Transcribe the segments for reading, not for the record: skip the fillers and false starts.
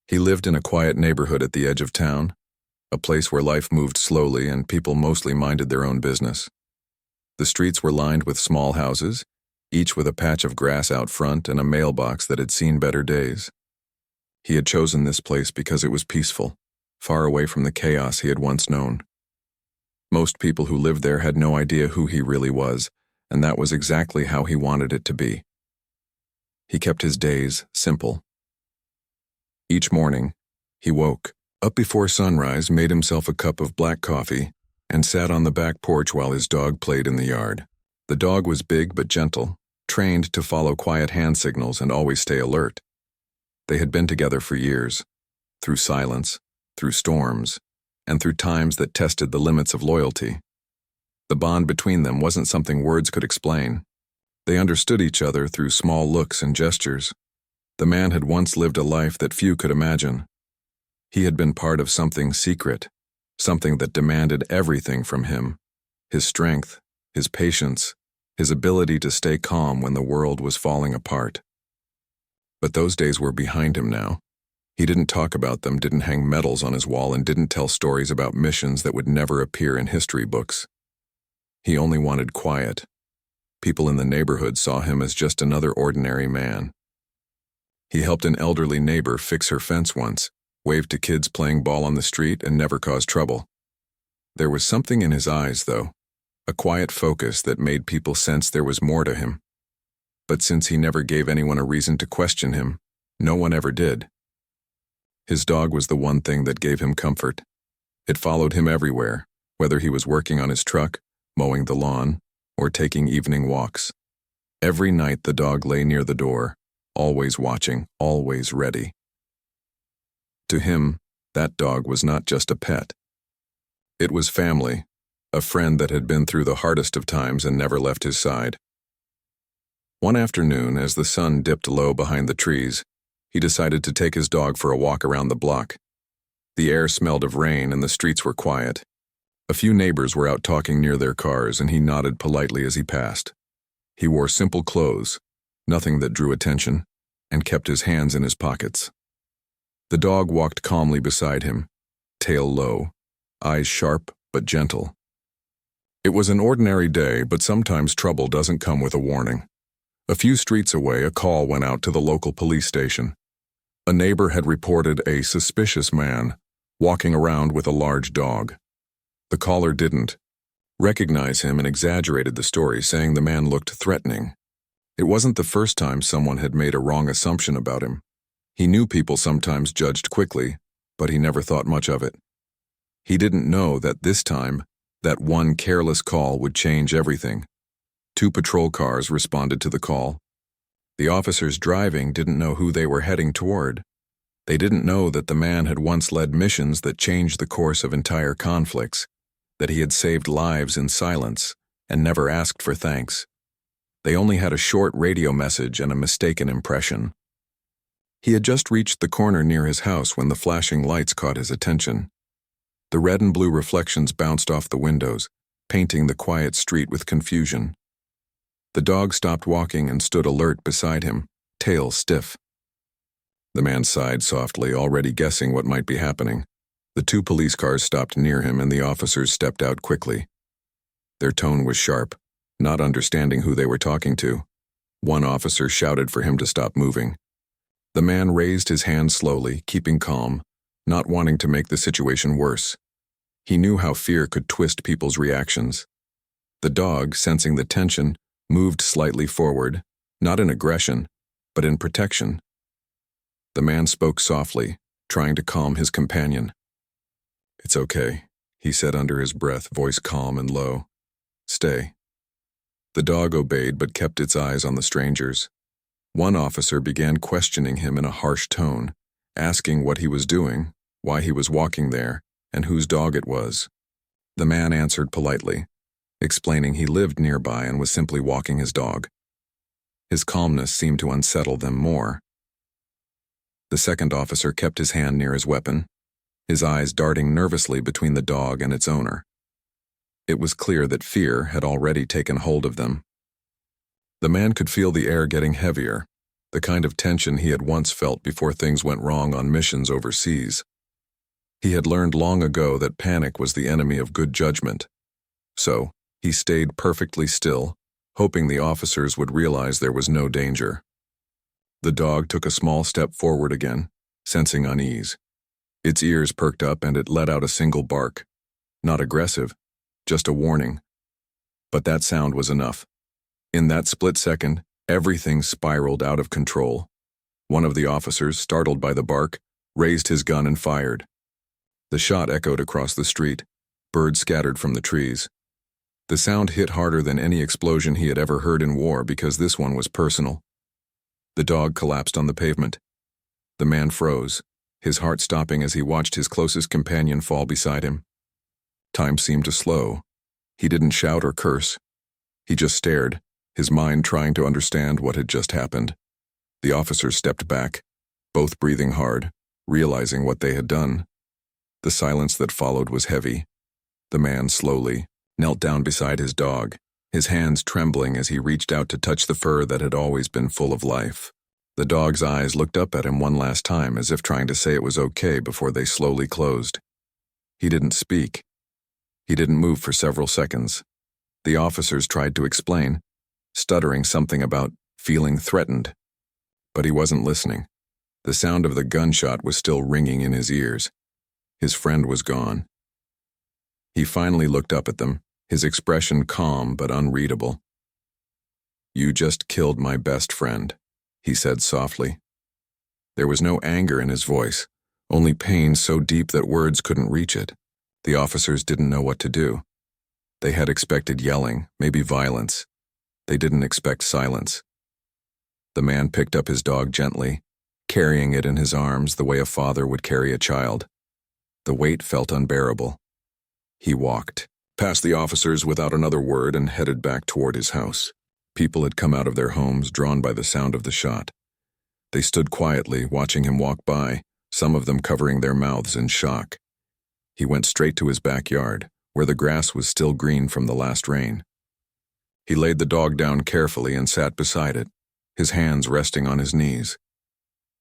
He lived in a quiet neighborhood at the edge of town, a place where life moved slowly and people mostly minded their own business. The streets were lined with small houses, each with a patch of grass out front and a mailbox that had seen better days. He had chosen this place because it was peaceful, far away from the chaos he had once known. Most people who lived there had no idea who he really was, and that was exactly how he wanted it to be. He kept his days simple. Each morning, he woke up before sunrise, made himself a cup of black coffee, and sat on the back porch while his dog played in the yard. The dog was big but gentle, trained to follow quiet hand signals and always stay alert. They had been together for years, through silence, through storms, and through times that tested the limits of loyalty. The bond between them wasn't something words could explain. They understood each other through small looks and gestures. The man had once lived a life that few could imagine. He had been part of something secret, something that demanded everything from him: his strength, his patience, his ability to stay calm when the world was falling apart. But those days were behind him now. He didn't talk about them, didn't hang medals on his wall, and didn't tell stories about missions that would never appear in history books. He only wanted quiet. People in the neighborhood saw him as just another ordinary man. He helped an elderly neighbor fix her fence once, waved to kids playing ball on the street, and never caused trouble. There was something in his eyes, though, a quiet focus that made people sense there was more to him. But since he never gave anyone a reason to question him, no one ever did. His dog was the one thing that gave him comfort. It followed him everywhere, whether he was working on his truck, mowing the lawn, or taking evening walks. Every night the dog lay near the door, always watching, always ready. To him, that dog was not just a pet. It was family, a friend that had been through the hardest of times and never left his side. One afternoon, as the sun dipped low behind the trees, he decided to take his dog for a walk around the block. The air smelled of rain and the streets were quiet. A few neighbors were out talking near their cars, and he nodded politely as he passed. He wore simple clothes, nothing that drew attention, and kept his hands in his pockets. The dog walked calmly beside him, tail low, eyes sharp but gentle. It was an ordinary day, but sometimes trouble doesn't come with a warning. A few streets away, a call went out to the local police station. A neighbor had reported a suspicious man walking around with a large dog. The caller didn't recognize him and exaggerated the story, saying the man looked threatening. It wasn't the first time someone had made a wrong assumption about him. He knew people sometimes judged quickly, but he never thought much of it. He didn't know that this time, that one careless call would change everything. 2 patrol cars responded to the call. The officers driving didn't know who they were heading toward. They didn't know that the man had once led missions that changed the course of entire conflicts, that he had saved lives in silence and never asked for thanks. They only had a short radio message and a mistaken impression. He had just reached the corner near his house when the flashing lights caught his attention. The red and blue reflections bounced off the windows, painting the quiet street with confusion. The dog stopped walking and stood alert beside him, tail stiff. The man sighed softly, already guessing what might be happening. The 2 police cars stopped near him and the officers stepped out quickly. Their tone was sharp, not understanding who they were talking to. One officer shouted for him to stop moving. The man raised his hand slowly, keeping calm, not wanting to make the situation worse. He knew how fear could twist people's reactions. The dog, sensing the tension, moved slightly forward, not in aggression, but in protection. The man spoke softly, trying to calm his companion. "It's okay," he said under his breath, voice calm and low. "Stay." The dog obeyed but kept its eyes on the strangers. One officer began questioning him in a harsh tone, asking what he was doing, why he was walking there, and whose dog it was. The man answered politely, explaining he lived nearby and was simply walking his dog. His calmness seemed to unsettle them more. The second officer kept his hand near his weapon, his eyes darting nervously between the dog and its owner. It was clear that fear had already taken hold of them. The man could feel the air getting heavier. the kind of tension he had once felt before things went wrong on missions overseas. He had learned long ago that panic was the enemy of good judgment. So, he stayed perfectly still, hoping the officers would realize there was no danger. The dog took a small step forward again, sensing unease. Its ears perked up and it let out a single bark. Not aggressive, just a warning. But that sound was enough. In that split second, everything spiraled out of control. One of the officers, startled by the bark, raised his gun and fired. The shot echoed across the street. Birds scattered from the trees. The sound hit harder than any explosion he had ever heard in war because this one was personal. The dog collapsed on the pavement. The man froze, his heart stopping as he watched his closest companion fall beside him. Time seemed to slow. He didn't shout or curse. He just stared, his mind trying to understand what had just happened. The officers stepped back, both breathing hard, realizing what they had done. The silence that followed was heavy. The man slowly knelt down beside his dog, his hands trembling as he reached out to touch the fur that had always been full of life. The dog's eyes looked up at him one last time as if trying to say it was okay before they slowly closed. He didn't speak. He didn't move for several seconds. The officers tried to explain, stuttering something about feeling threatened. But he wasn't listening. The sound of the gunshot was still ringing in his ears. His friend was gone. He finally looked up at them, his expression calm but unreadable. "You just killed my best friend," he said softly. There was no anger in his voice, only pain so deep that words couldn't reach it. The officers didn't know what to do. They had expected yelling, maybe violence. They didn't expect silence. The man picked up his dog gently, carrying it in his arms the way a father would carry a child. The weight felt unbearable. He walked past the officers without another word and headed back toward his house. People had come out of their homes, drawn by the sound of the shot. They stood quietly, watching him walk by, some of them covering their mouths in shock. He went straight to his backyard, where the grass was still green from the last rain. He laid the dog down carefully and sat beside it, his hands resting on his knees.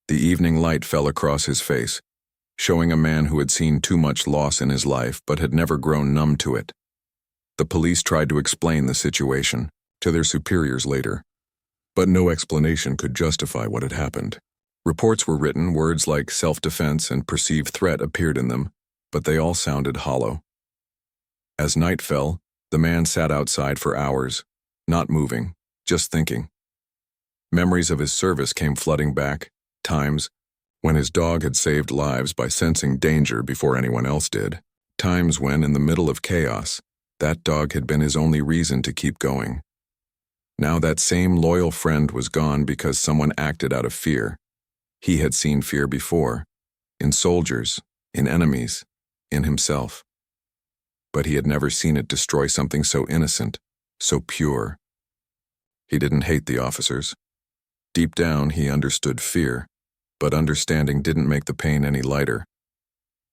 The evening light fell across his face, showing a man who had seen too much loss in his life but had never grown numb to it. The police tried to explain the situation to their superiors later, but no explanation could justify what had happened. Reports were written, words like self-defense and perceived threat appeared in them, but they all sounded hollow. As night fell, the man sat outside for hours, not moving, just thinking. Memories of his service came flooding back, times when his dog had saved lives by sensing danger before anyone else did, times when, in the middle of chaos, that dog had been his only reason to keep going. Now that same loyal friend was gone because someone acted out of fear. He had seen fear before, in soldiers, in enemies, in himself. But he had never seen it destroy something so innocent, so pure. He didn't hate the officers. Deep down, he understood fear, but understanding didn't make the pain any lighter.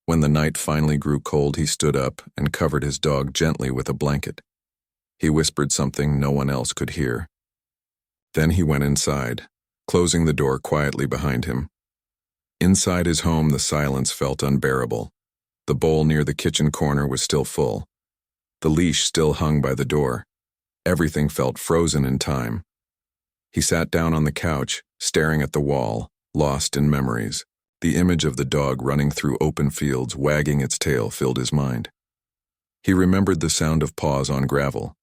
When the night finally grew cold, he stood up and covered his dog gently with a blanket. He whispered something no one else could hear. Then he went inside, closing the door quietly behind him. Inside his home, the silence felt unbearable. The bowl near the kitchen corner was still full. The leash still hung by the door. Everything felt frozen in time. He sat down on the couch, staring at the wall, lost in memories. The image of the dog running through open fields, wagging its tail, filled his mind. He remembered the sound of paws on gravel,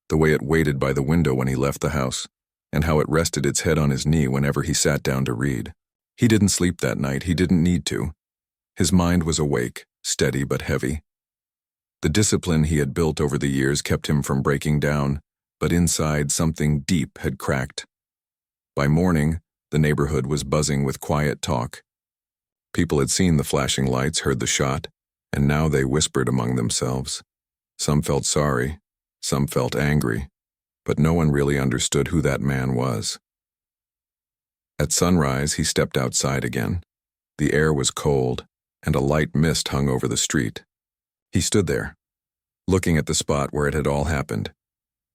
the way it waited by the window when he left the house, and how it rested its head on his knee whenever he sat down to read. He didn't sleep that night. He didn't need to. His mind was awake, steady but heavy. The discipline he had built over the years kept him from breaking down, but inside something deep had cracked. By morning, the neighborhood was buzzing with quiet talk. People had seen the flashing lights, heard the shot, and now they whispered among themselves. Some felt sorry, some felt angry, but no one really understood who that man was. At sunrise, he stepped outside again. The air was cold, and a light mist hung over the street. He stood there, looking at the spot where it had all happened.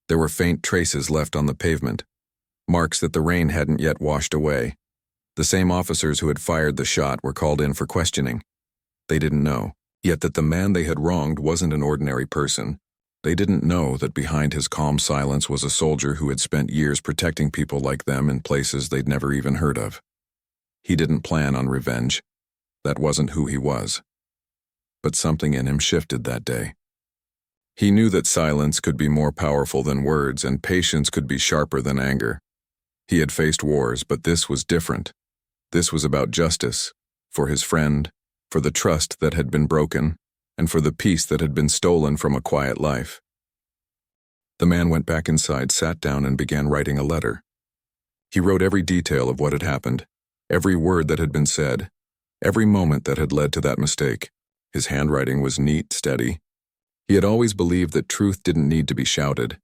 There were faint traces left on the pavement, marks that the rain hadn't yet washed away. The same officers who had fired the shot were called in for questioning. They didn't know, yet, that the man they had wronged wasn't an ordinary person. They didn't know that behind his calm silence was a soldier who had spent years protecting people like them in places they'd never even heard of. He didn't plan on revenge. That wasn't who he was. But something in him shifted that day. He knew that silence could be more powerful than words, and patience could be sharper than anger. He had faced wars, but this was different. This was about justice, for his friend, for the trust that had been broken, and for the peace that had been stolen from a quiet life. The man went back inside, sat down, and began writing a letter. He wrote every detail of what had happened, every word that had been said, every moment that had led to that mistake. His handwriting was neat, steady. He had always believed that truth didn't need to be shouted.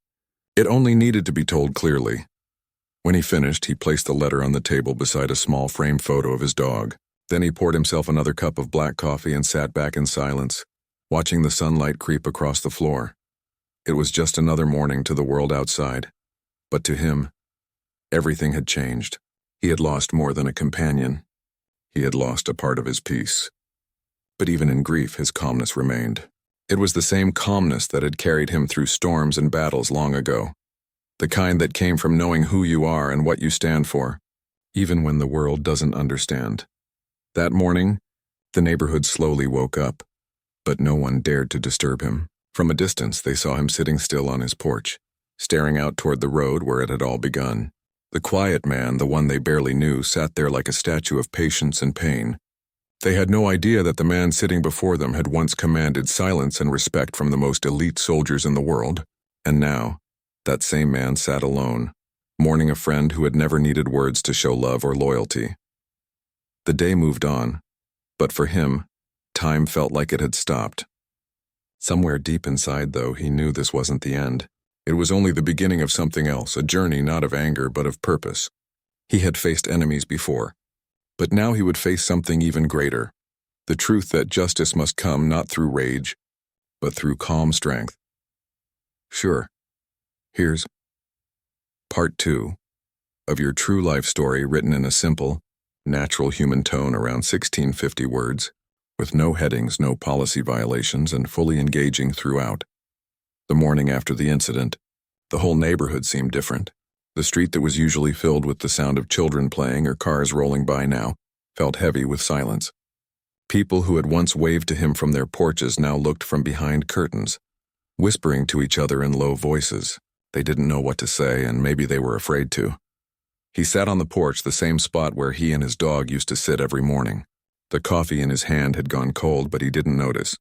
It only needed to be told clearly. When he finished, he placed the letter on the table beside a small framed photo of his dog. Then he poured himself another cup of black coffee and sat back in silence, watching the sunlight creep across the floor. It was just another morning to the world outside. But to him, everything had changed. He had lost more than a companion. He had lost a part of his peace. But even in grief, his calmness remained. It was the same calmness that had carried him through storms and battles long ago. The kind that came from knowing who you are and what you stand for, even when the world doesn't understand. That morning, the neighborhood slowly woke up, but no one dared to disturb him. From a distance, they saw him sitting still on his porch, staring out toward the road where it had all begun. The quiet man, the one they barely knew, sat there like a statue of patience and pain. They had no idea that the man sitting before them had once commanded silence and respect from the most elite soldiers in the world, and now, that same man sat alone, mourning a friend who had never needed words to show love or loyalty. The day moved on, but for him, time felt like it had stopped. Somewhere deep inside, though, he knew this wasn't the end. It was only the beginning of something else, a journey not of anger but of purpose. He had faced enemies before, but now he would face something even greater, the truth that justice must come not through rage, but through calm strength. Sure, here's part 2 of your true life story, written in a simple, natural human tone around 1650 words, with no headings, no policy violations, and fully engaging throughout. The morning after the incident, the whole neighborhood seemed different. The street that was usually filled with the sound of children playing or cars rolling by now felt heavy with silence. People who had once waved to him from their porches now looked from behind curtains, whispering to each other in low voices. They didn't know what to say, and maybe they were afraid to. He sat on the porch, the same spot where he and his dog used to sit every morning. The coffee in his hand had gone cold, but he didn't notice.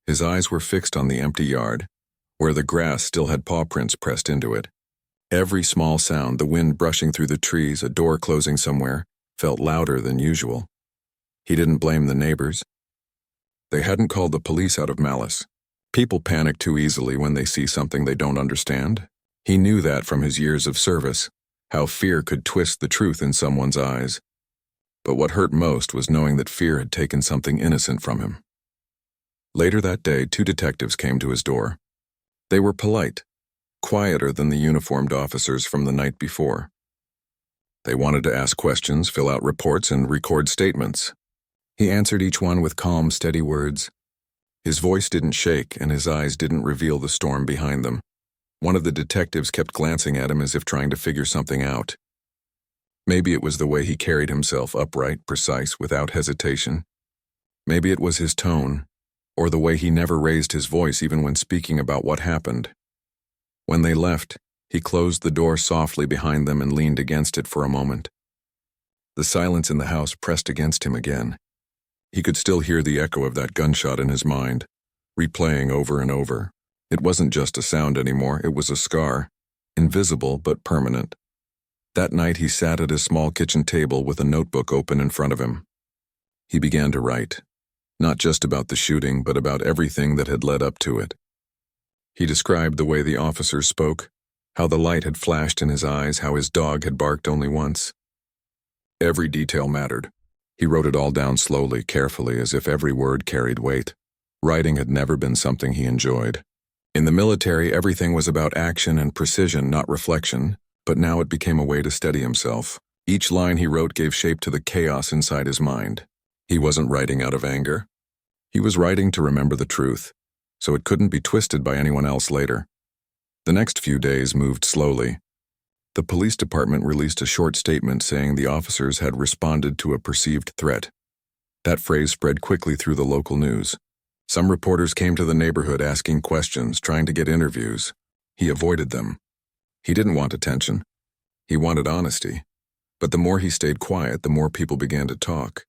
His eyes were fixed on the empty yard, where the grass still had paw prints pressed into it. Every small sound, the wind brushing through the trees, a door closing somewhere, felt louder than usual. He didn't blame the neighbors. They hadn't called the police out of malice. People panic too easily when they see something they don't understand. He knew that from his years of service, how fear could twist the truth in someone's eyes. But what hurt most was knowing that fear had taken something innocent from him. Later that day, 2 detectives came to his door. They were polite, quieter than the uniformed officers from the night before. They wanted to ask questions, fill out reports, and record statements. He answered each one with calm, steady words. His voice didn't shake, and his eyes didn't reveal the storm behind them. One of the detectives kept glancing at him as if trying to figure something out. Maybe it was the way he carried himself, upright, precise, without hesitation. Maybe it was his tone, or the way he never raised his voice even when speaking about what happened. When they left, he closed the door softly behind them and leaned against it for a moment. The silence in the house pressed against him again. He could still hear the echo of that gunshot in his mind, replaying over and over. It wasn't just a sound anymore, it was a scar, invisible but permanent. That night he sat at his small kitchen table with a notebook open in front of him. He began to write, not just about the shooting, but about everything that had led up to it. He described the way the officers spoke, how the light had flashed in his eyes, how his dog had barked only once. Every detail mattered. He wrote it all down slowly, carefully, as if every word carried weight. Writing had never been something he enjoyed. In the military, everything was about action and precision, not reflection. But now it became a way to steady himself. Each line he wrote gave shape to the chaos inside his mind. He wasn't writing out of anger. He was writing to remember the truth, so it couldn't be twisted by anyone else later. The next few days moved slowly. The police department released a short statement saying the officers had responded to a perceived threat. That phrase spread quickly through the local news. Some reporters came to the neighborhood asking questions, trying to get interviews. He avoided them. He didn't want attention. He wanted honesty. But the more he stayed quiet, the more people began to talk.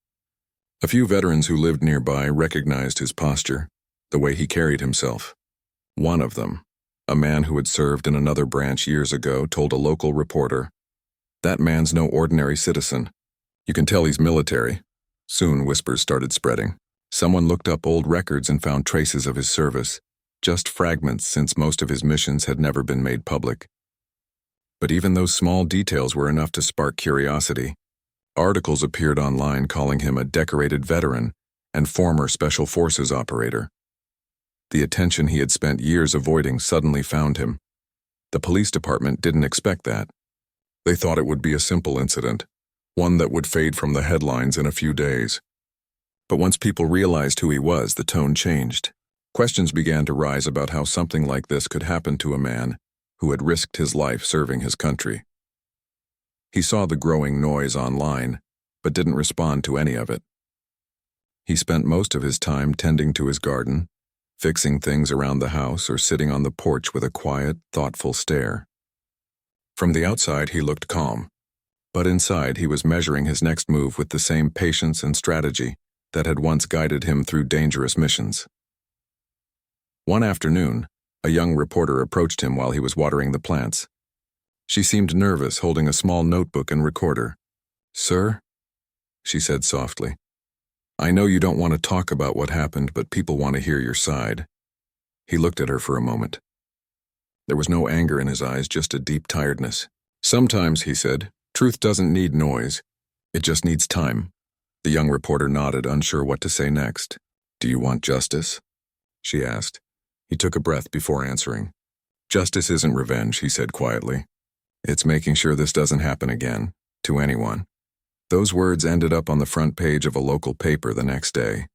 A few veterans who lived nearby recognized his posture, the way he carried himself. One of them, a man who had served in another branch years ago, told a local reporter, "That man's no ordinary citizen. You can tell he's military." Soon whispers started spreading. Someone looked up old records and found traces of his service, just fragments since most of his missions had never been made public. But even those small details were enough to spark curiosity. Articles appeared online calling him a decorated veteran and former Special Forces operator. The attention he had spent years avoiding suddenly found him. The police department didn't expect that. They thought it would be a simple incident, one that would fade from the headlines in a few days. But once people realized who he was, the tone changed. Questions began to rise about how something like this could happen to a man who had risked his life serving his country. He saw the growing noise online, but didn't respond to any of it. He spent most of his time tending to his garden, fixing things around the house, or sitting on the porch with a quiet, thoughtful stare. From the outside, he looked calm, but inside he was measuring his next move with the same patience and strategy that had once guided him through dangerous missions. One afternoon, a young reporter approached him while he was watering the plants. She seemed nervous, holding a small notebook and recorder. "Sir," she said softly, "I know you don't want to talk about what happened, but people want to hear your side." He looked at her for a moment. There was no anger in his eyes, just a deep tiredness. "Sometimes," he said, "truth doesn't need noise. It just needs time." The young reporter nodded, unsure what to say next. "Do you want justice?" she asked. He took a breath before answering. "Justice isn't revenge," he said quietly. "It's making sure this doesn't happen again, to anyone." Those words ended up on the front page of a local paper the next day.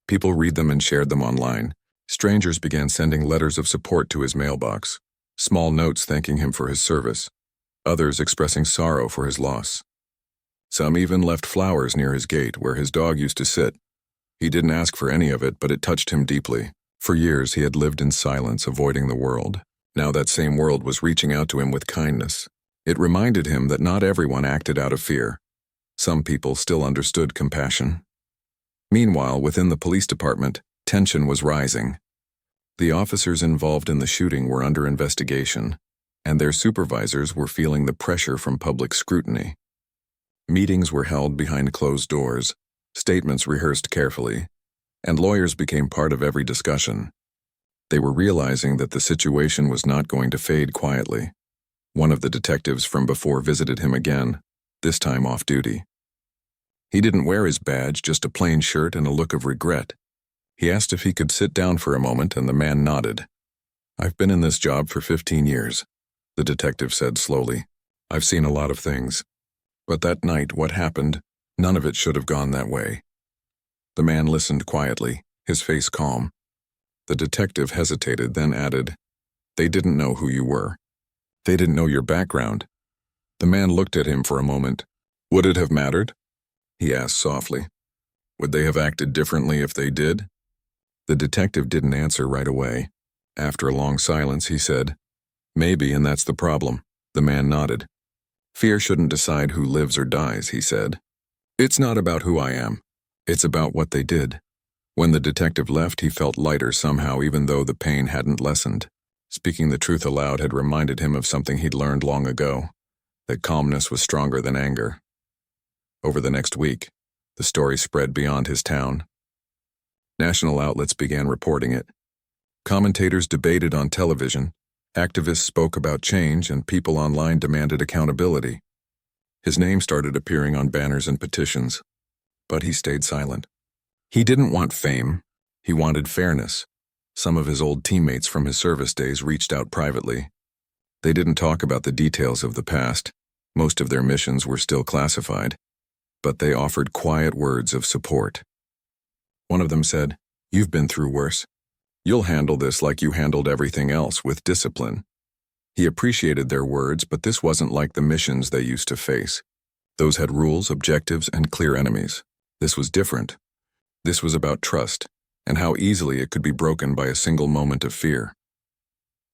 People read them and shared them online. Strangers began sending letters of support to his mailbox, small notes thanking him for his service, others expressing sorrow for his loss. Some even left flowers near his gate where his dog used to sit. He didn't ask for any of it, but it touched him deeply. For years he had lived in silence, avoiding the world. Now that same world was reaching out to him with kindness. It reminded him that not everyone acted out of fear. Some people still understood compassion. Meanwhile, within the police department, tension was rising. The officers involved in the shooting were under investigation, and their supervisors were feeling the pressure from public scrutiny. Meetings were held behind closed doors, statements rehearsed carefully, and lawyers became part of every discussion. They were realizing that the situation was not going to fade quietly. One of the detectives from before visited him again, this time off duty. He didn't wear his badge, just a plain shirt and a look of regret. He asked if he could sit down for a moment, and the man nodded. "I've been in this job for 15 years, the detective said slowly. "I've seen a lot of things. But that night, what happened, none of it should have gone that way." The man listened quietly, his face calm. The detective hesitated, then added, "They didn't know who you were. They didn't know your background." The man looked at him for a moment. "Would it have mattered?" he asked softly. "Would they have acted differently if they did?" The detective didn't answer right away. After a long silence, he said, "Maybe, and that's the problem." The man nodded. "Fear shouldn't decide who lives or dies," he said. "It's not about who I am. It's about what they did." When the detective left, he felt lighter somehow, even though the pain hadn't lessened. Speaking the truth aloud had reminded him of something he'd learned long ago, that calmness was stronger than anger. Over the next week, the story spread beyond his town. National outlets began reporting it. Commentators debated on television, activists spoke about change, and people online demanded accountability. His name started appearing on banners and petitions, but he stayed silent. He didn't want fame. He wanted fairness. Some of his old teammates from his service days reached out privately. They didn't talk about the details of the past. Most of their missions were still classified, but they offered quiet words of support. One of them said, "You've been through worse. You'll handle this like you handled everything else, with discipline." He appreciated their words, but this wasn't like the missions they used to face. Those had rules, objectives, and clear enemies. This was different. This was about trust, and how easily it could be broken by a single moment of fear.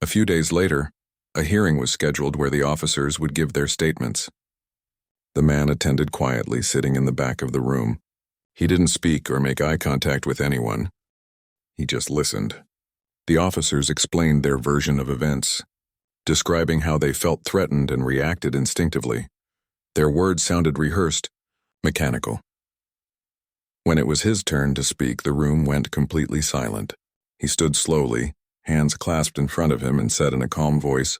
A few days later, a hearing was scheduled where the officers would give their statements. The man attended quietly, sitting in the back of the room. He didn't speak or make eye contact with anyone. He just listened. The officers explained their version of events, describing how they felt threatened and reacted instinctively. Their words sounded rehearsed, mechanical. When it was his turn to speak, the room went completely silent. He stood slowly, hands clasped in front of him, and said in a calm voice,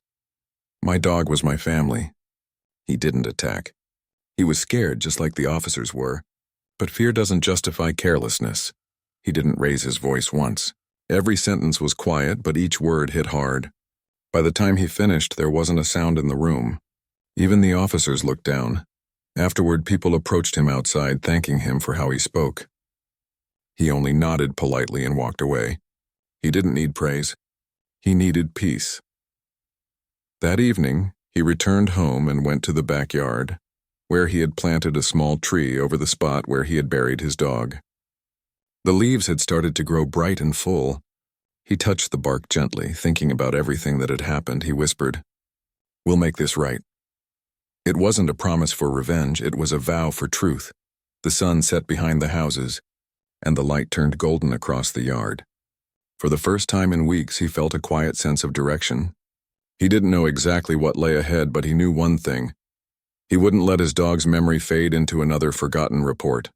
"My dog was my family." He didn't attack. He was scared just like the officers were, but fear doesn't justify carelessness. He didn't raise his voice once. Every sentence was quiet, but each word hit hard. By the time he finished, there wasn't a sound in the room. Even the officers looked down. Afterward, people approached him outside, thanking him for how he spoke. He only nodded politely and walked away. He didn't need praise. He needed peace. That evening, he returned home and went to the backyard, where he had planted a small tree over the spot where he had buried his dog. The leaves had started to grow bright and full. He touched the bark gently, thinking about everything that had happened. He whispered, "We'll make this right." It wasn't a promise for revenge, it was a vow for truth. The sun set behind the houses, and the light turned golden across the yard. For the first time in weeks, he felt a quiet sense of direction. He didn't know exactly what lay ahead, but he knew one thing. He wouldn't let his dog's memory fade into another forgotten report.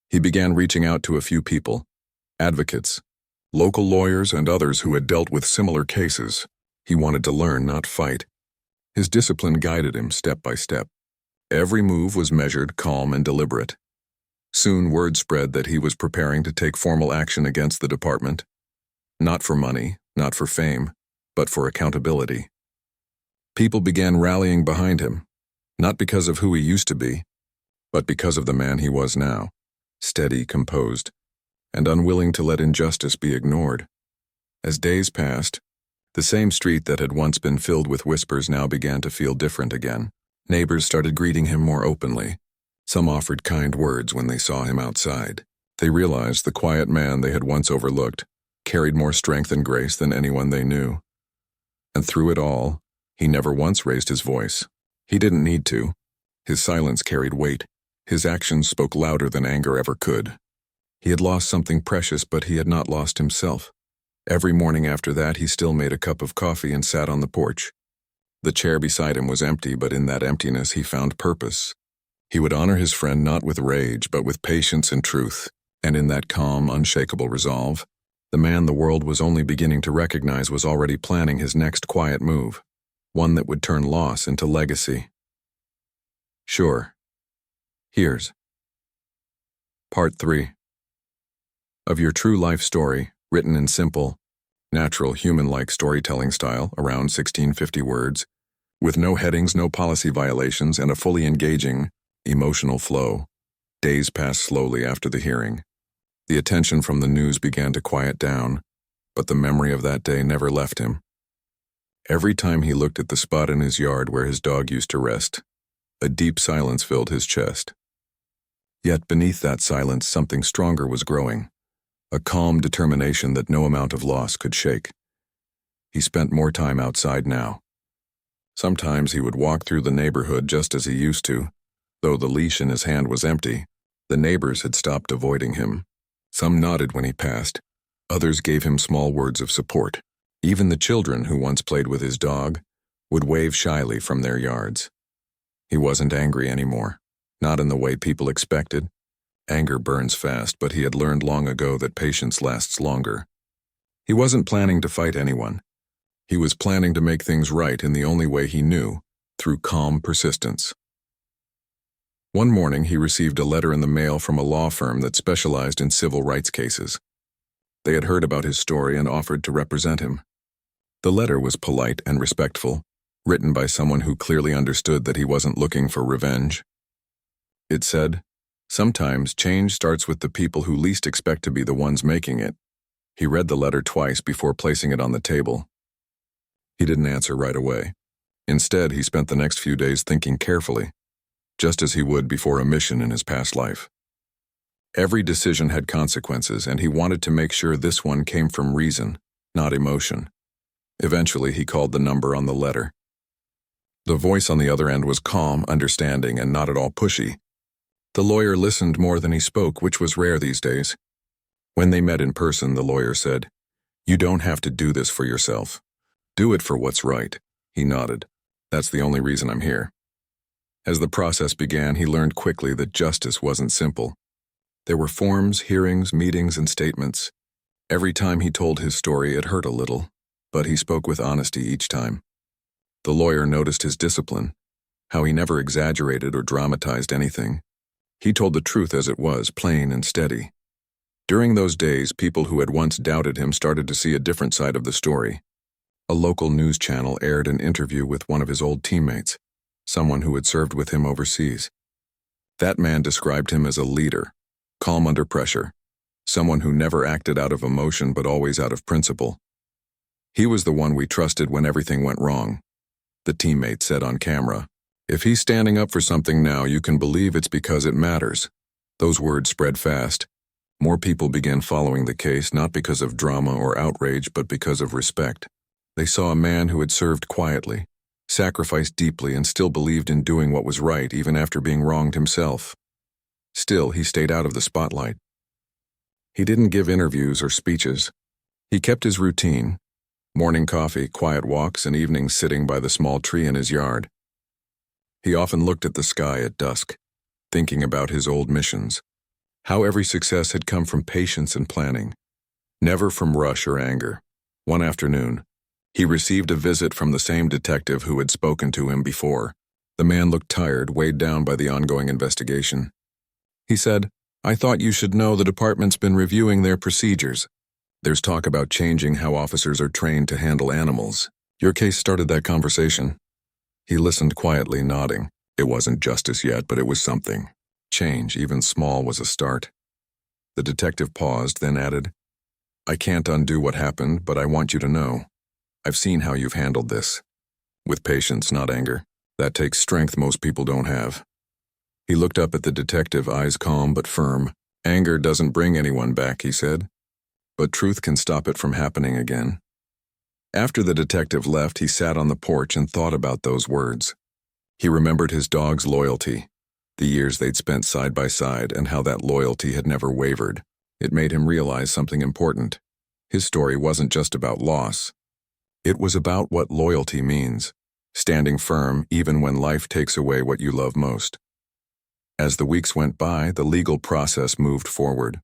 He began reaching out to a few people, advocates, local lawyers, and others who had dealt with similar cases. He wanted to learn, not fight. His discipline guided him step by step. Every move was measured, calm, and deliberate. Soon word spread that he was preparing to take formal action against the department. Not for money, not for fame, but for accountability. People began rallying behind him, not because of who he used to be, but because of the man he was now, steady, composed, and unwilling to let injustice be ignored. As days passed, the same street that had once been filled with whispers now began to feel different again. Neighbors started greeting him more openly. Some offered kind words when they saw him outside. They realized the quiet man they had once overlooked carried more strength and grace than anyone they knew. And through it all, he never once raised his voice. He didn't need to. His silence carried weight. His actions spoke louder than anger ever could. He had lost something precious, but he had not lost himself. Every morning after that, he still made a cup of coffee and sat on the porch. The chair beside him was empty, but in that emptiness he found purpose. He would honor his friend not with rage, but with patience and truth. And in that calm, unshakable resolve, the man the world was only beginning to recognize was already planning his next quiet move, one that would turn loss into legacy. Sure. Here's Part 3 of your true life story, written in simple, natural, human-like storytelling style, around 1650 words, with no headings, no policy violations, and a fully engaging, emotional flow. Days passed slowly after the hearing. The attention from the news began to quiet down, but the memory of that day never left him. Every time he looked at the spot in his yard where his dog used to rest, a deep silence filled his chest. Yet beneath that silence, something stronger was growing, a calm determination that no amount of loss could shake. He spent more time outside now. Sometimes he would walk through the neighborhood just as he used to. Though the leash in his hand was empty, the neighbors had stopped avoiding him. Some nodded when he passed. Others gave him small words of support. Even the children who once played with his dog would wave shyly from their yards. He wasn't angry anymore, not in the way people expected. Anger burns fast, but he had learned long ago that patience lasts longer. He wasn't planning to fight anyone. He was planning to make things right in the only way he knew, through calm persistence. One morning, he received a letter in the mail from a law firm that specialized in civil rights cases. They had heard about his story and offered to represent him. The letter was polite and respectful, written by someone who clearly understood that he wasn't looking for revenge. It said, "Sometimes change starts with the people who least expect to be the ones making it." He read the letter twice before placing it on the table. He didn't answer right away. Instead, he spent the next few days thinking carefully, just as he would before a mission in his past life. Every decision had consequences, and he wanted to make sure this one came from reason, not emotion. Eventually, he called the number on the letter. The voice on the other end was calm, understanding, and not at all pushy. The lawyer listened more than he spoke, which was rare these days. When they met in person, the lawyer said, "You don't have to do this for yourself. Do it for what's right." He nodded. "That's the only reason I'm here." As the process began, he learned quickly that justice wasn't simple. There were forms, hearings, meetings, and statements. Every time he told his story, it hurt a little, but he spoke with honesty each time. The lawyer noticed his discipline, how he never exaggerated or dramatized anything. He told the truth as it was, plain and steady. During those days, people who had once doubted him started to see a different side of the story. A local news channel aired an interview with one of his old teammates, someone who had served with him overseas. That man described him as a leader, calm under pressure, someone who never acted out of emotion but always out of principle. "He was the one we trusted when everything went wrong," the teammate said on camera. "If he's standing up for something now, you can believe it's because it matters." Those words spread fast. More people began following the case, not because of drama or outrage, but because of respect. They saw a man who had served quietly, sacrificed deeply, and still believed in doing what was right even after being wronged himself. Still, he stayed out of the spotlight. He didn't give interviews or speeches. He kept his routine: morning coffee, quiet walks, and evenings sitting by the small tree in his yard. He often looked at the sky at dusk, thinking about his old missions, how every success had come from patience and planning, never from rush or anger. One afternoon, he received a visit from the same detective who had spoken to him before. The man looked tired, weighed down by the ongoing investigation. He said, "I thought you should know the department's been reviewing their procedures. There's talk about changing how officers are trained to handle animals. Your case started that conversation." He listened quietly, nodding. It wasn't justice yet, but it was something. Change, even small, was a start. The detective paused, then added, "I can't undo what happened, but I want you to know. I've seen how you've handled this. With patience, not anger. That takes strength most people don't have." He looked up at the detective, eyes calm but firm. "Anger doesn't bring anyone back," he said. "But truth can stop it from happening again." After the detective left, he sat on the porch and thought about those words. He remembered his dog's loyalty, the years they'd spent side by side, and how that loyalty had never wavered. It made him realize something important. His story wasn't just about loss. It was about what loyalty means, standing firm even when life takes away what you love most. As the weeks went by, the legal process moved forward.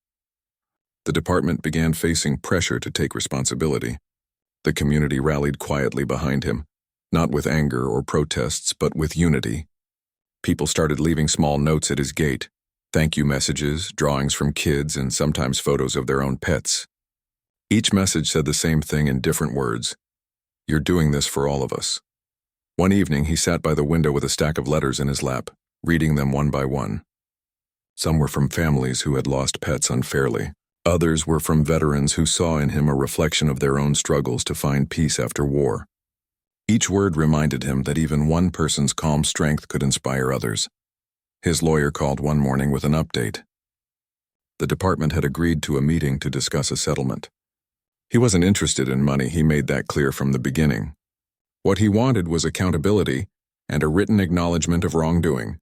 The department began facing pressure to take responsibility. The community rallied quietly behind him, not with anger or protests, but with unity. People started leaving small notes at his gate, thank you messages, drawings from kids, and sometimes photos of their own pets. Each message said the same thing in different words: "You're doing this for all of us." One evening, he sat by the window with a stack of letters in his lap, reading them one by one. Some were from families who had lost pets unfairly. Others were from veterans who saw in him a reflection of their own struggles to find peace after war. Each word reminded him that even one person's calm strength could inspire others. His lawyer called one morning with an update. The department had agreed to a meeting to discuss a settlement. He wasn't interested in money, he made that clear from the beginning. What he wanted was accountability and a written acknowledgement of wrongdoing.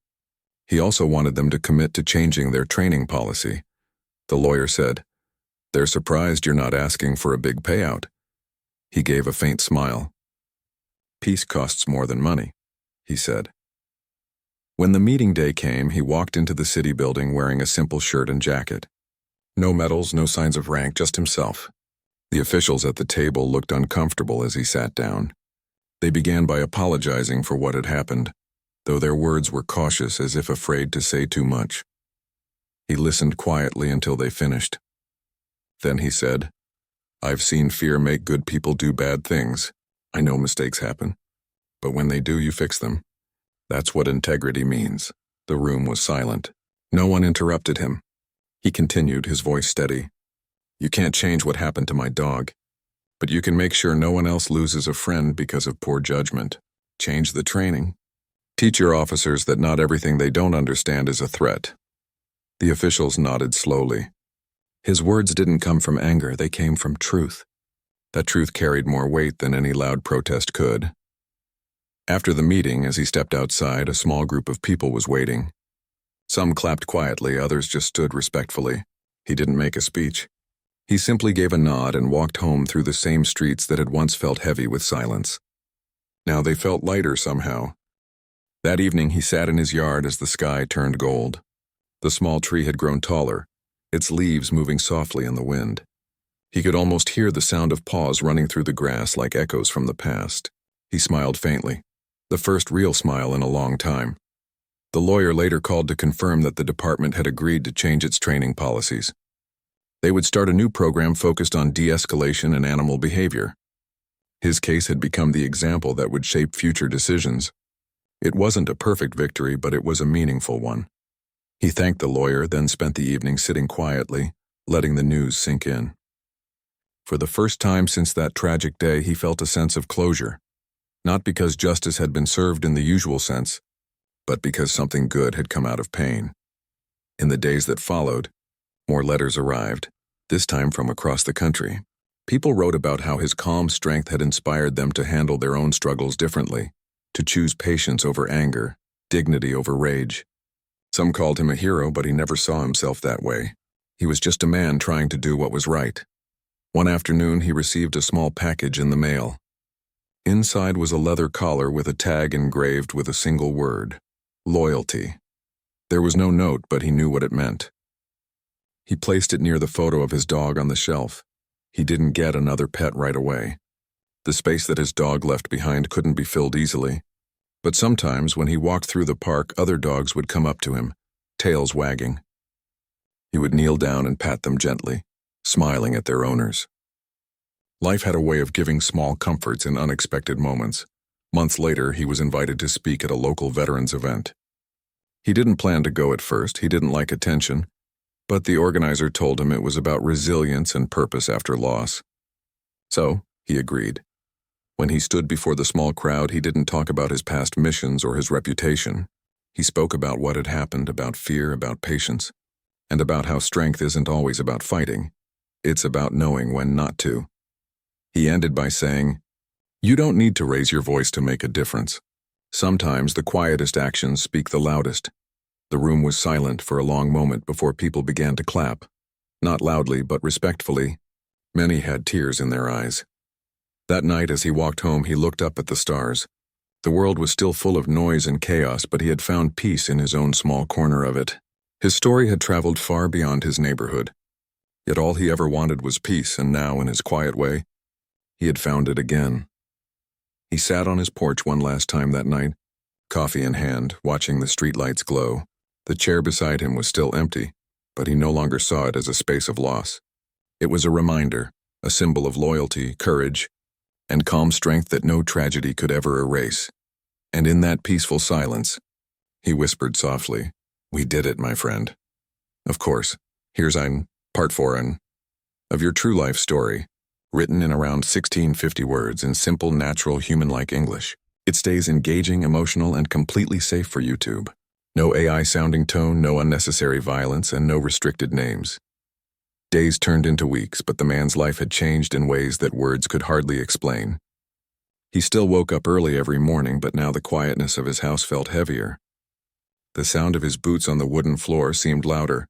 He also wanted them to commit to changing their training policy. The lawyer said, "They're surprised you're not asking for a big payout." He gave a faint smile. "Peace costs more than money," he said. When the meeting day came, he walked into the city building wearing a simple shirt and jacket. No medals, no signs of rank, just himself. The officials at the table looked uncomfortable as he sat down. They began by apologizing for what had happened, though their words were cautious, as if afraid to say too much. He listened quietly until they finished. Then he said, "I've seen fear make good people do bad things. I know mistakes happen. But when they do, you fix them. That's what integrity means. The room was silent. No one interrupted him. He continued, his voice steady. You can't change what happened to my dog, but you can make sure no one else loses a friend because of poor judgment. Change the training. Teach your officers that not everything they don't understand is a threat. The officials nodded slowly. His words didn't come from anger, they came from truth. That truth carried more weight than any loud protest could. After the meeting, as he stepped outside, a small group of people was waiting. Some clapped quietly, others just stood respectfully. He didn't make a speech. He simply gave a nod and walked home through the same streets that had once felt heavy with silence. Now they felt lighter somehow. That evening he sat in his yard as the sky turned gold. The small tree had grown taller, its leaves moving softly in the wind. He could almost hear the sound of paws running through the grass like echoes from the past. He smiled faintly, the first real smile in a long time. The lawyer later called to confirm that the department had agreed to change its training policies. They would start a new program focused on de-escalation and animal behavior. His case had become the example that would shape future decisions. It wasn't a perfect victory, but it was a meaningful one. He thanked the lawyer, then spent the evening sitting quietly, letting the news sink in. For the first time since that tragic day, he felt a sense of closure, not because justice had been served in the usual sense, but because something good had come out of pain. In the days that followed, more letters arrived, this time from across the country. People wrote about how his calm strength had inspired them to handle their own struggles differently, to choose patience over anger, dignity over rage. Some called him a hero, but he never saw himself that way. He was just a man trying to do what was right. One afternoon, he received a small package in the mail. Inside was a leather collar with a tag engraved with a single word: loyalty. There was no note, but he knew what it meant. He placed it near the photo of his dog on the shelf. He didn't get another pet right away. The space that his dog left behind couldn't be filled easily. But sometimes, when he walked through the park, other dogs would come up to him, tails wagging. He would kneel down and pat them gently, smiling at their owners. Life had a way of giving small comforts in unexpected moments. Months later, he was invited to speak at a local veterans event. He didn't plan to go at first, he didn't like attention, but the organizer told him it was about resilience and purpose after loss. So, he agreed. When he stood before the small crowd, he didn't talk about his past missions or his reputation. He spoke about what had happened, about fear, about patience, and about how strength isn't always about fighting. It's about knowing when not to. He ended by saying, "You don't need to raise your voice to make a difference. Sometimes the quietest actions speak the loudest." The room was silent for a long moment before people began to clap. Not loudly, but respectfully. Many had tears in their eyes. That night, as he walked home, he looked up at the stars. The world was still full of noise and chaos, but he had found peace in his own small corner of it. His story had traveled far beyond his neighborhood. Yet all he ever wanted was peace, and now, in his quiet way, he had found it again. He sat on his porch one last time that night, coffee in hand, watching the streetlights glow. The chair beside him was still empty, but he no longer saw it as a space of loss. It was a reminder, a symbol of loyalty, courage, and calm strength that no tragedy could ever erase. And in that peaceful silence, he whispered softly, "We did it, my friend. Of course, here's part 4 of your true life story, written in around 1650 words in simple, natural, human-like English. It stays engaging, emotional, and completely safe for YouTube. No AI-sounding tone, no unnecessary violence, and no restricted names." Days turned into weeks, but the man's life had changed in ways that words could hardly explain. He still woke up early every morning, but now the quietness of his house felt heavier. The sound of his boots on the wooden floor seemed louder,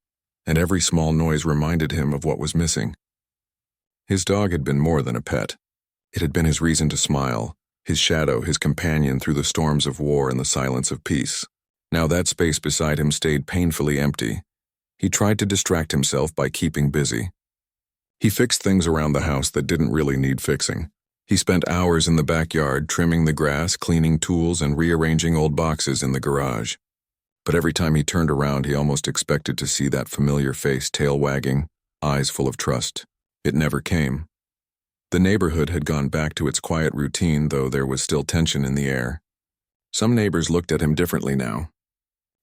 and every small noise reminded him of what was missing. His dog had been more than a pet. It had been his reason to smile, his shadow, his companion through the storms of war and the silence of peace. Now that space beside him stayed painfully empty. He tried to distract himself by keeping busy. He fixed things around the house that didn't really need fixing. He spent hours in the backyard trimming the grass, cleaning tools, and rearranging old boxes in the garage. But every time he turned around, he almost expected to see that familiar face, tail wagging, eyes full of trust. It never came. The neighborhood had gone back to its quiet routine, though there was still tension in the air. Some neighbors looked at him differently now.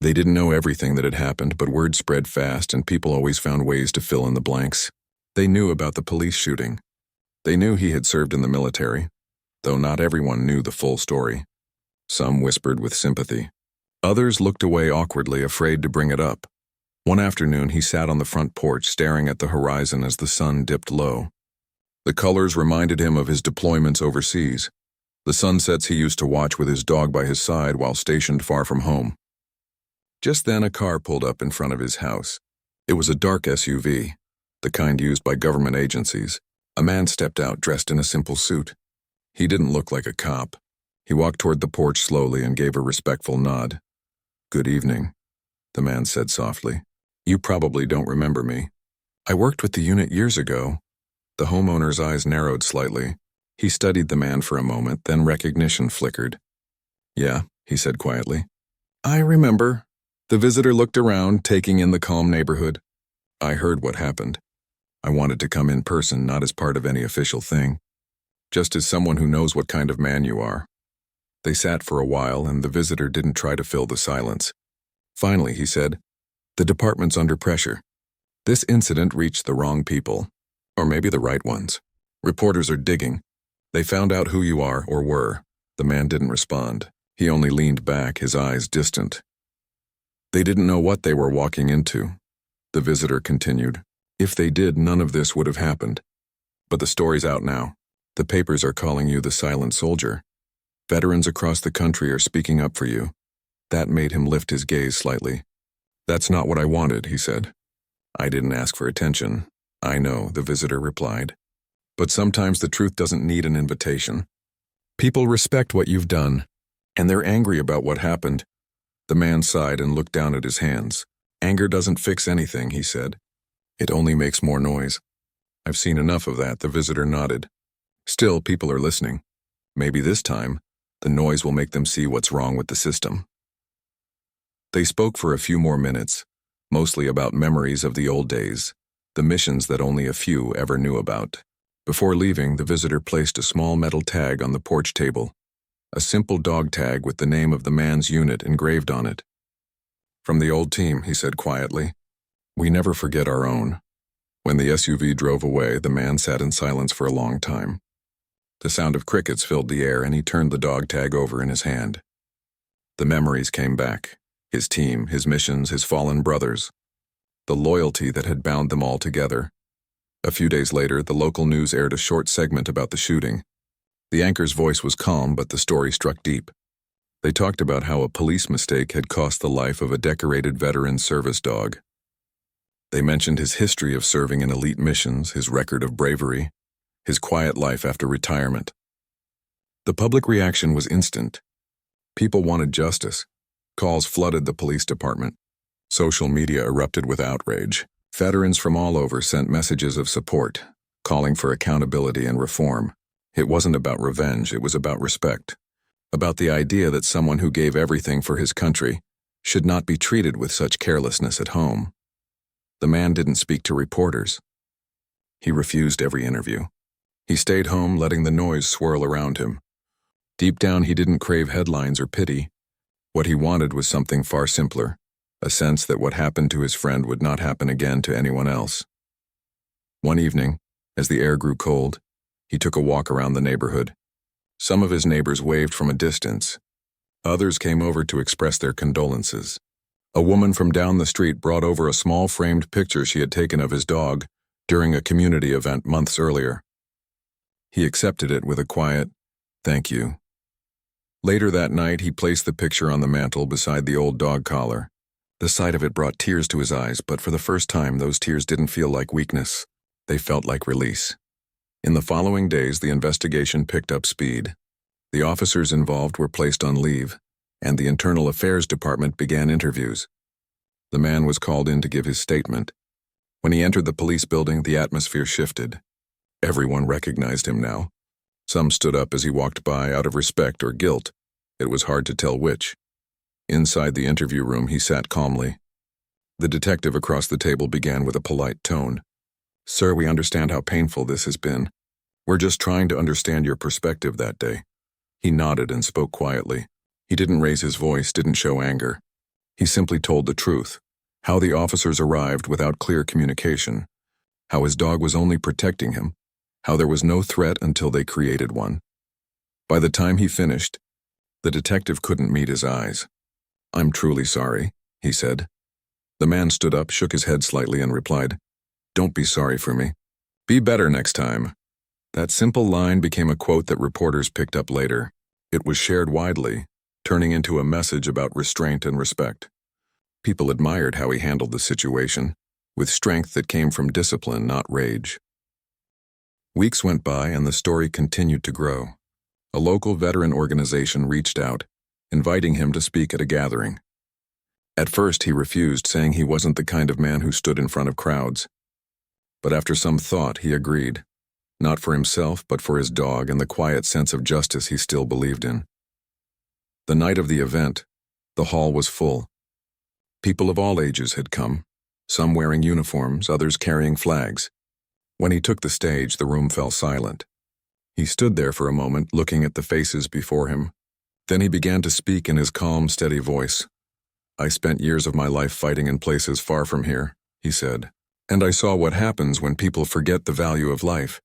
They didn't know everything that had happened, but word spread fast and people always found ways to fill in the blanks. They knew about the police shooting. They knew he had served in the military, though not everyone knew the full story. Some whispered with sympathy. Others looked away awkwardly, afraid to bring it up. One afternoon, he sat on the front porch staring at the horizon as the sun dipped low. The colors reminded him of his deployments overseas, the sunsets he used to watch with his dog by his side while stationed far from home. Just then, a car pulled up in front of his house. It was a dark SUV, the kind used by government agencies. A man stepped out dressed in a simple suit. He didn't look like a cop. He walked toward the porch slowly and gave a respectful nod. "Good evening," the man said softly. "You probably don't remember me. I worked with the unit years ago." The homeowner's eyes narrowed slightly. He studied the man for a moment, then recognition flickered. "Yeah," he said quietly. "I remember." The visitor looked around, taking in the calm neighborhood. "I heard what happened. I wanted to come in person, not as part of any official thing. Just as someone who knows what kind of man you are." They sat for a while, and the visitor didn't try to fill the silence. Finally, he said, "The department's under pressure. This incident reached the wrong people. Or maybe the right ones. Reporters are digging. They found out who you are, or were." The man didn't respond. He only leaned back, his eyes distant. "They didn't know what they were walking into," the visitor continued. "If they did, none of this would have happened. But the story's out now. The papers are calling you the silent soldier. Veterans across the country are speaking up for you." That made him lift his gaze slightly. "That's not what I wanted," he said. "I didn't ask for attention." "I know," the visitor replied. "But sometimes the truth doesn't need an invitation. People respect what you've done, and they're angry about what happened." The man sighed and looked down at his hands. "Anger doesn't fix anything," he said. "It only makes more noise." "I've seen enough of that," the visitor nodded. "Still, people are listening. Maybe this time, the noise will make them see what's wrong with the system." They spoke for a few more minutes, mostly about memories of the old days, the missions that only a few ever knew about. Before leaving, the visitor placed a small metal tag on the porch table, a simple dog tag with the name of the man's unit engraved on it. "From the old team," he said quietly. "We never forget our own." When the SUV drove away, the man sat in silence for a long time. The sound of crickets filled the air, and he turned the dog tag over in his hand. The memories came back. His team, his missions, his fallen brothers. The loyalty that had bound them all together. A few days later, the local news aired a short segment about the shooting. The anchor's voice was calm, but the story struck deep. They talked about how a police mistake had cost the life of a decorated veteran service dog. They mentioned his history of serving in elite missions, his record of bravery, his quiet life after retirement. The public reaction was instant. People wanted justice. Calls flooded the police department. Social media erupted with outrage. Veterans from all over sent messages of support, calling for accountability and reform. It wasn't about revenge, it was about respect. About the idea that someone who gave everything for his country should not be treated with such carelessness at home. The man didn't speak to reporters. He refused every interview. He stayed home, letting the noise swirl around him. Deep down, he didn't crave headlines or pity. What he wanted was something far simpler, a sense that what happened to his friend would not happen again to anyone else. One evening, as the air grew cold, he took a walk around the neighborhood. Some of his neighbors waved from a distance. Others came over to express their condolences. A woman from down the street brought over a small framed picture she had taken of his dog during a community event months earlier. He accepted it with a quiet, "Thank you." Later that night, he placed the picture on the mantel beside the old dog collar. The sight of it brought tears to his eyes, but for the first time, those tears didn't feel like weakness. They felt like release. In the following days, the investigation picked up speed. The officers involved were placed on leave, and the Internal Affairs Department began interviews. The man was called in to give his statement. When he entered the police building, the atmosphere shifted. Everyone recognized him now. Some stood up as he walked by out of respect or guilt. It was hard to tell which. Inside the interview room, he sat calmly. The detective across the table began with a polite tone. "Sir, we understand how painful this has been. We're just trying to understand your perspective that day." He nodded and spoke quietly. He didn't raise his voice, didn't show anger. He simply told the truth, how the officers arrived without clear communication, how his dog was only protecting him, how there was no threat until they created one. By the time he finished, the detective couldn't meet his eyes. "I'm truly sorry," he said. The man stood up, shook his head slightly, and replied, "Don't be sorry for me. Be better next time." That simple line became a quote that reporters picked up later. It was shared widely, turning into a message about restraint and respect. People admired how he handled the situation, with strength that came from discipline, not rage. Weeks went by and the story continued to grow. A local veteran organization reached out, inviting him to speak at a gathering. At first he refused, saying he wasn't the kind of man who stood in front of crowds. But after some thought, he agreed, not for himself but for his dog and the quiet sense of justice he still believed in. The night of the event, the hall was full. People of all ages had come, some wearing uniforms, others carrying flags. When he took the stage, the room fell silent. He stood there for a moment, looking at the faces before him. Then he began to speak in his calm, steady voice. "I spent years of my life fighting in places far from here," he said, "and I saw what happens when people forget the value of life.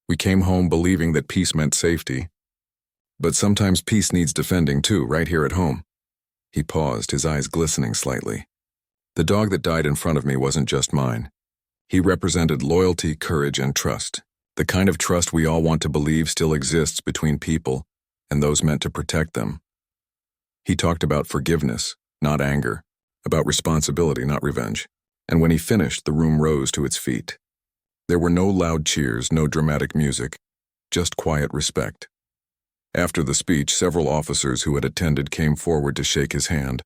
We came home believing that peace meant safety. But sometimes peace needs defending too, right here at home." He paused, his eyes glistening slightly. "The dog that died in front of me wasn't just mine. He represented loyalty, courage, and trust. The kind of trust we all want to believe still exists between people and those meant to protect them." He talked about forgiveness, not anger, about responsibility, not revenge. And when he finished, the room rose to its feet. There were no loud cheers, no dramatic music, just quiet respect. After the speech, several officers who had attended came forward to shake his hand.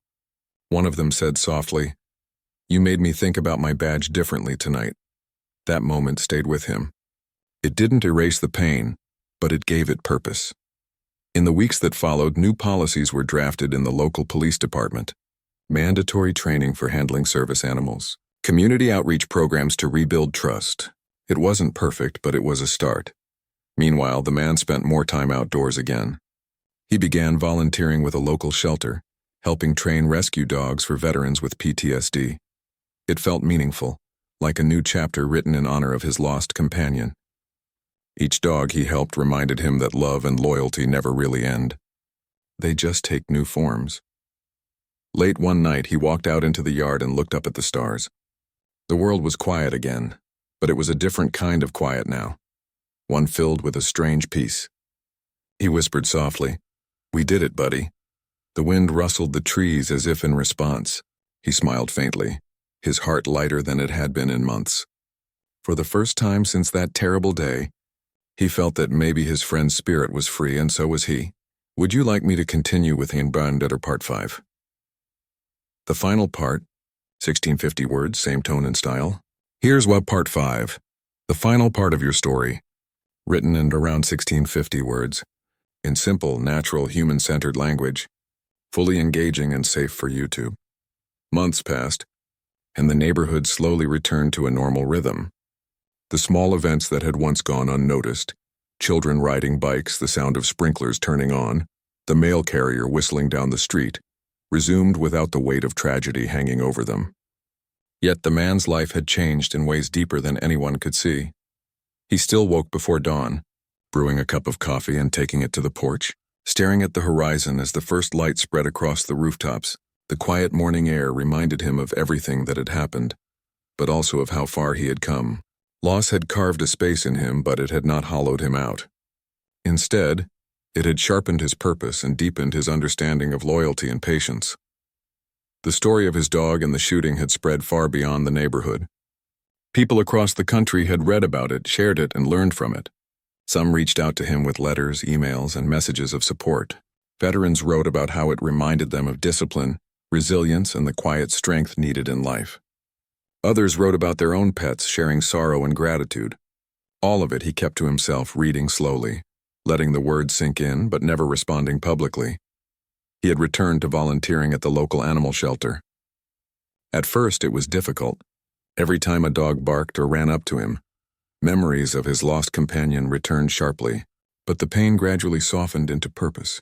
One of them said softly, "You made me think about my badge differently tonight." That moment stayed with him. It didn't erase the pain, but it gave it purpose. In the weeks that followed, new policies were drafted in the local police department. Mandatory training for handling service animals. Community outreach programs to rebuild trust. It wasn't perfect, but it was a start. Meanwhile, the man spent more time outdoors again. He began volunteering with a local shelter, helping train rescue dogs for veterans with PTSD. It felt meaningful, like a new chapter written in honor of his lost companion. Each dog he helped reminded him that love and loyalty never really end. They just take new forms. Late one night, he walked out into the yard and looked up at the stars. The world was quiet again, but it was a different kind of quiet now, one filled with a strange peace. He whispered softly, "We did it, buddy." The wind rustled the trees as if in response. He smiled faintly, his heart lighter than it had been in months. For the first time since that terrible day, he felt that maybe his friend's spirit was free, and so was he. Would you like me to continue with Handbanded or Part 5? The final part, 1650 words, same tone and style. Here's what Part 5, the final part of your story, written in around 1650 words, in simple, natural, human-centered language, fully engaging and safe for YouTube. Months passed, and the neighborhood slowly returned to a normal rhythm. The small events that had once gone unnoticed, children riding bikes, the sound of sprinklers turning on, the mail carrier whistling down the street, resumed without the weight of tragedy hanging over them. Yet the man's life had changed in ways deeper than anyone could see. He still woke before dawn, brewing a cup of coffee and taking it to the porch, staring at the horizon as the first light spread across the rooftops. The quiet morning air reminded him of everything that had happened, but also of how far he had come. Loss had carved a space in him, but it had not hollowed him out. Instead, it had sharpened his purpose and deepened his understanding of loyalty and patience. The story of his dog and the shooting had spread far beyond the neighborhood. People across the country had read about it, shared it, and learned from it. Some reached out to him with letters, emails, and messages of support. Veterans wrote about how it reminded them of discipline, resilience, and the quiet strength needed in life. Others wrote about their own pets, sharing sorrow and gratitude. All of it he kept to himself, reading slowly, letting the words sink in but never responding publicly. He had returned to volunteering at the local animal shelter. At first it was difficult. Every time a dog barked or ran up to him, memories of his lost companion returned sharply, but the pain gradually softened into purpose.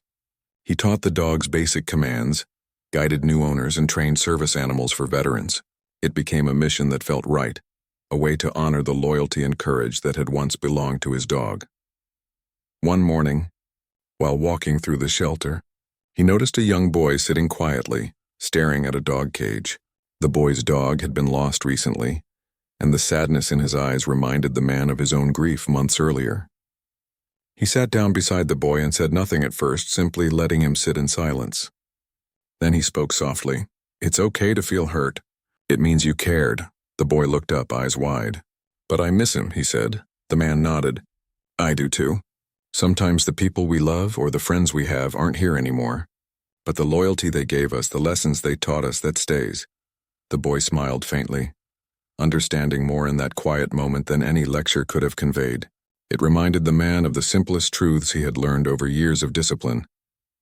He taught the dogs basic commands, guided new owners, and trained service animals for veterans. It became a mission that felt right, a way to honor the loyalty and courage that had once belonged to his dog. One morning, while walking through the shelter, he noticed a young boy sitting quietly, staring at a dog cage. The boy's dog had been lost recently, and the sadness in his eyes reminded the man of his own grief months earlier. He sat down beside the boy and said nothing at first, simply letting him sit in silence. Then he spoke softly. "It's okay to feel hurt. It means you cared." The boy looked up, eyes wide. "But I miss him," he said. The man nodded. "I do too. Sometimes the people we love or the friends we have aren't here anymore. But the loyalty they gave us, the lessons they taught us, that stays." The boy smiled faintly, understanding more in that quiet moment than any lecture could have conveyed. It reminded the man of the simplest truths he had learned over years of discipline.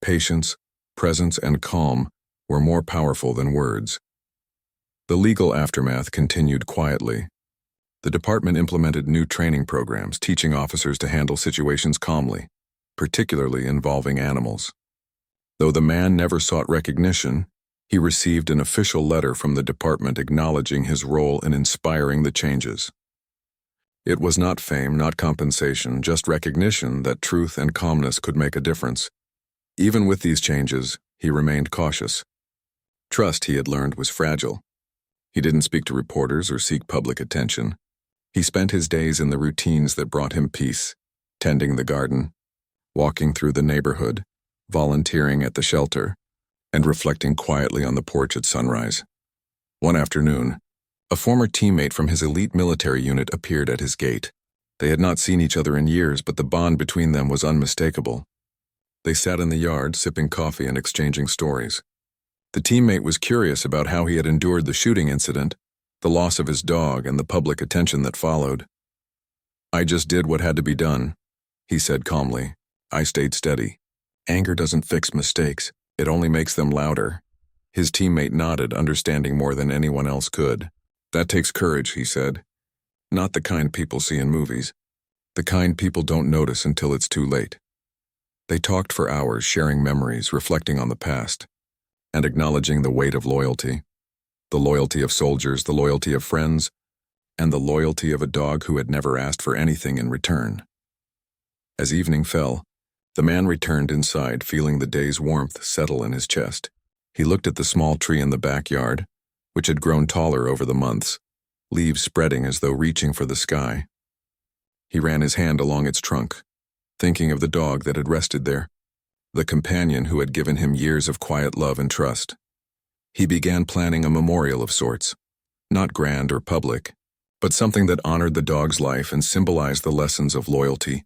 Patience, presence, and calm were more powerful than words. The legal aftermath continued quietly. The department implemented new training programs, teaching officers to handle situations calmly, particularly involving animals. Though the man never sought recognition, he received an official letter from the department acknowledging his role in inspiring the changes. It was not fame, not compensation, just recognition that truth and calmness could make a difference. Even with these changes, he remained cautious. Trust, he had learned, was fragile. He didn't speak to reporters or seek public attention. He spent his days in the routines that brought him peace, tending the garden, walking through the neighborhood, volunteering at the shelter, and reflecting quietly on the porch at sunrise. One afternoon, a former teammate from his elite military unit appeared at his gate. They had not seen each other in years, but the bond between them was unmistakable. They sat in the yard, sipping coffee and exchanging stories. The teammate was curious about how he had endured the shooting incident, the loss of his dog, and the public attention that followed. "I just did what had to be done," he said calmly. "I stayed steady. Anger doesn't fix mistakes. It only makes them louder." His teammate nodded, understanding more than anyone else could. "That takes courage," he said. "Not the kind people see in movies. The kind people don't notice until it's too late." They talked for hours, sharing memories, reflecting on the past, and acknowledging the weight of loyalty. The loyalty of soldiers, the loyalty of friends, and the loyalty of a dog who had never asked for anything in return. As evening fell, the man returned inside, feeling the day's warmth settle in his chest. He looked at the small tree in the backyard, which had grown taller over the months, leaves spreading as though reaching for the sky. He ran his hand along its trunk, thinking of the dog that had rested there, the companion who had given him years of quiet love and trust. He began planning a memorial of sorts, not grand or public, but something that honored the dog's life and symbolized the lessons of loyalty,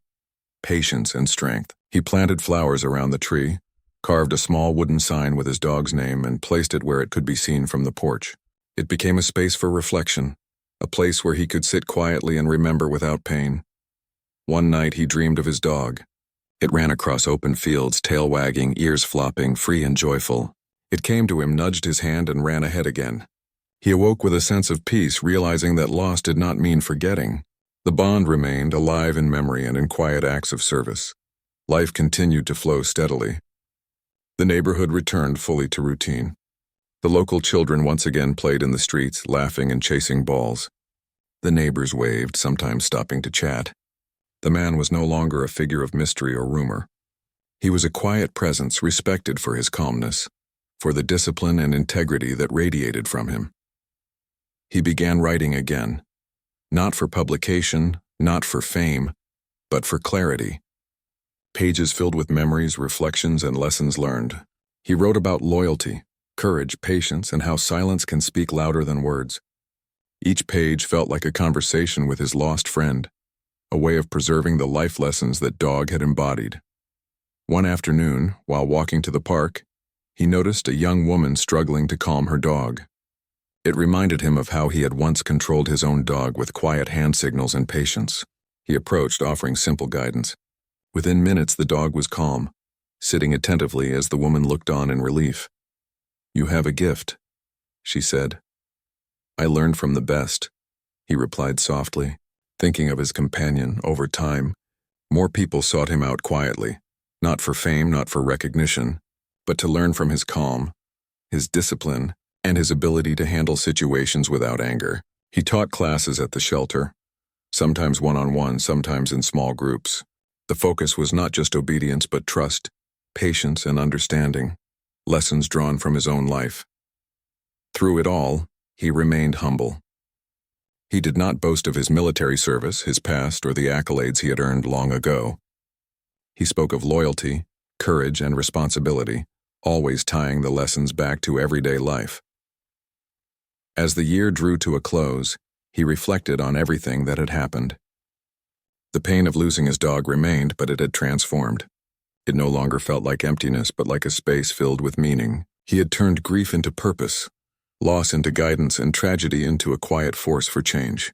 patience, and strength. He planted flowers around the tree, carved a small wooden sign with his dog's name, and placed it where it could be seen from the porch. It became a space for reflection, a place where he could sit quietly and remember without pain. One night he dreamed of his dog. It ran across open fields, tail wagging, ears flopping, free and joyful. It came to him, nudged his hand, and ran ahead again. He awoke with a sense of peace, realizing that loss did not mean forgetting. The bond remained alive in memory and in quiet acts of service. Life continued to flow steadily. The neighborhood returned fully to routine. The local children once again played in the streets, laughing and chasing balls. The neighbors waved, sometimes stopping to chat. The man was no longer a figure of mystery or rumor. He was a quiet presence, respected for his calmness, for the discipline and integrity that radiated from him. He began writing again, not for publication, not for fame, but for clarity. Pages filled with memories, reflections, and lessons learned. He wrote about loyalty, courage, patience, and how silence can speak louder than words. Each page felt like a conversation with his lost friend, a way of preserving the life lessons that dog had embodied. One afternoon, while walking to the park, he noticed a young woman struggling to calm her dog. It reminded him of how he had once controlled his own dog with quiet hand signals and patience. He approached, offering simple guidance. Within minutes, the dog was calm, sitting attentively as the woman looked on in relief. "You have a gift," she said. "I learned from the best," he replied softly. Thinking of his companion, over time, more people sought him out quietly, not for fame, not for recognition, but to learn from his calm, his discipline, and his ability to handle situations without anger. He taught classes at the shelter, sometimes one-on-one, sometimes in small groups. The focus was not just obedience but trust, patience, and understanding, lessons drawn from his own life. Through it all, he remained humble. He did not boast of his military service, his past, or the accolades he had earned long ago. He spoke of loyalty, courage, and responsibility, always tying the lessons back to everyday life. As the year drew to a close, he reflected on everything that had happened. The pain of losing his dog remained, but it had transformed. It no longer felt like emptiness, but like a space filled with meaning. He had turned grief into purpose, loss into guidance, and tragedy into a quiet force for change.